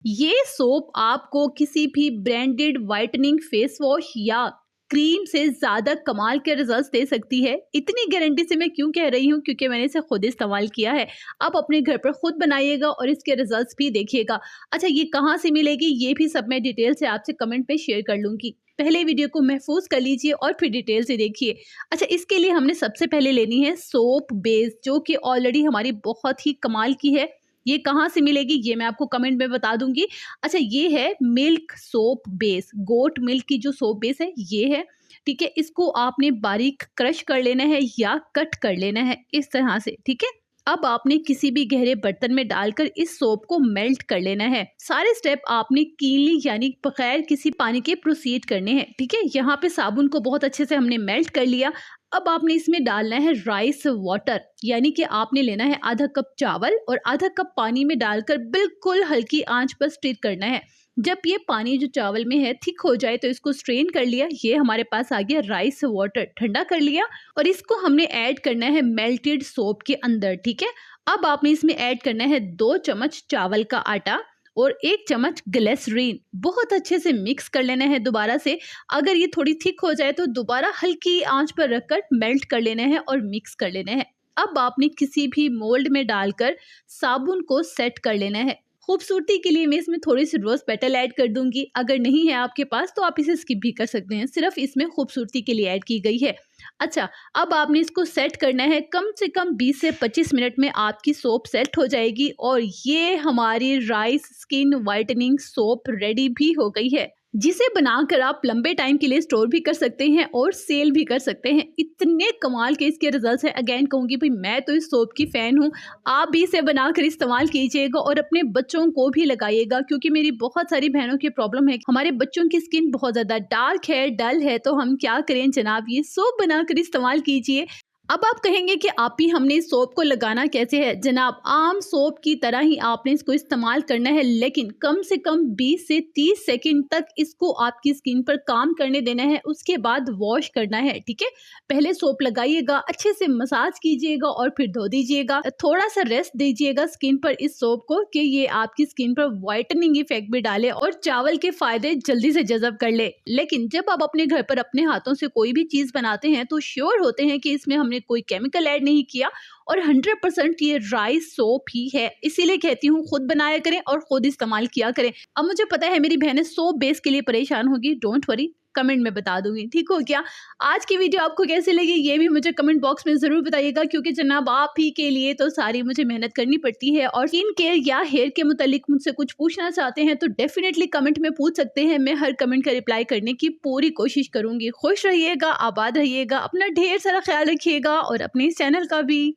ये सोप आपको किसी भी ब्रांडेड व्हाइटनिंग फेस वॉश या क्रीम से ज़्यादा कमाल के रिजल्ट्स दे सकती है। इतनी गारंटी से मैं क्यों कह रही हूँ, क्योंकि मैंने इसे खुद इस्तेमाल किया है। आप अपने घर पर खुद बनाइएगा और इसके रिजल्ट्स भी देखिएगा। अच्छा, ये कहाँ से मिलेगी ये भी सब मैं डिटेल से आपसे कमेंट में शेयर कर लूँगी। पहले वीडियो को महफूज कर लीजिए और फिर डिटेल से देखिए। अच्छा, इसके लिए हमने सबसे पहले लेनी है सोप बेस, जो कि ऑलरेडी हमारी बहुत ही कमाल की है। ये कहाँ से मिलेगी ये मैं आपको कमेंट में बता दूंगी। अच्छा, ये है milk soap base, goat milk की जो सोप बेस है ये है। ठीक है, इसको आपने बारीक क्रश कर लेना है या कट कर लेना है इस तरह से। ठीक है, अब आपने किसी भी गहरे बर्तन में डालकर इस सोप को मेल्ट कर लेना है। सारे स्टेप आपने कीनली यानी बगैर किसी पानी के प्रोसीड करने हैं। ठीक है, यहाँ पे साबुन को बहुत अच्छे से हमने मेल्ट कर लिया। अब आपने इसमें डालना है राइस वाटर, यानी कि आपने लेना है आधा कप चावल और आधा कप पानी में डालकर बिल्कुल हल्की आंच पर स्टीर करना है। जब ये पानी जो चावल में है थिक हो जाए तो इसको स्ट्रेन कर लिया। ये हमारे पास आ गया राइस वाटर, ठंडा कर लिया और इसको हमने ऐड करना है मेल्टेड सोप के अंदर। ठीक है, अब आपने इसमें ऐड करना है 2 चम्मच चावल का आटा और 1 चम्मच ग्लिसरीन। बहुत अच्छे से मिक्स कर लेना है दोबारा से। अगर ये थोड़ी थिक हो जाए तो दोबारा हल्की आंच पर रखकर मेल्ट कर लेना है और मिक्स कर लेना है। अब आपने किसी भी मोल्ड में डालकर साबुन को सेट कर लेना है। खूबसूरती के लिए मैं इसमें थोड़ी सी रोज पेटल ऐड कर दूंगी। अगर नहीं है आपके पास तो आप इसे स्किप भी कर सकते हैं, सिर्फ इसमें खूबसूरती के लिए ऐड की गई है। अच्छा, अब आपने इसको सेट करना है। कम से कम 20 से 25 मिनट में आपकी सोप सेट हो जाएगी और ये हमारी rice skin whitening soap ready भी हो गई है, जिसे बनाकर आप लंबे टाइम के लिए स्टोर भी कर सकते हैं और सेल भी कर सकते हैं। इतने कमाल के इसके रिजल्ट्स हैं। अगेन कहूंगी भाई, मैं तो इस सोप की फैन हूँ। आप भी इसे बनाकर इस्तेमाल कीजिएगा और अपने बच्चों को भी लगाइएगा, क्योंकि मेरी बहुत सारी बहनों की प्रॉब्लम है, हमारे बच्चों की स्किन बहुत ज्यादा डार्क है, डल है। तो हम क्या करें जनाब, ये सोप बनाकर इस्तेमाल कीजिए। अब आप कहेंगे कि आप ही हमने इस सोप को लगाना कैसे है। जनाब, आम सोप की तरह ही आपने इसको इस्तेमाल करना है, लेकिन कम से कम 20 से 30 सेकंड तक इसको आपकी स्किन पर काम करने देना है। उसके बाद वॉश करना है। ठीक है, पहले सोप लगाइएगा, अच्छे से मसाज कीजिएगा और फिर धो दीजिएगा। थोड़ा सा रेस्ट दीजिएगा स्किन पर इस सोप को, कि ये आपकी स्किन पर व्हाइटनिंग इफेक्ट भी डाले और चावल के फायदे जल्दी से जज़ब कर ले। लेकिन जब आप अपने घर पर अपने हाथों से कोई भी चीज बनाते हैं तो श्योर होते हैं कि इसमें हमने कोई केमिकल ऐड नहीं किया और 100% ये राइस सोप ही है। इसीलिए कहती हूँ खुद बनाया करें और खुद इस्तेमाल किया करें। अब मुझे पता है मेरी बहनें सोप बेस के लिए परेशान होगी, डोंट वरी, कमेंट में बता दूंगी। ठीक हो क्या? आज की वीडियो आपको कैसी लगी ये भी मुझे कमेंट बॉक्स में जरूर बताइएगा, क्योंकि जनाब आप ही के लिए तो सारी मुझे मेहनत करनी पड़ती है। और स्किन केयर या हेयर के मुतालिक मुझसे कुछ पूछना चाहते हैं तो डेफिनेटली कमेंट में पूछ सकते हैं। मैं हर कमेंट का रिप्लाई करने की पूरी कोशिश करूंगी। खुश रहिएगा, आबाद रहिएगा, अपना ढेर सारा ख्याल रखिएगा और अपने इस चैनल का भी।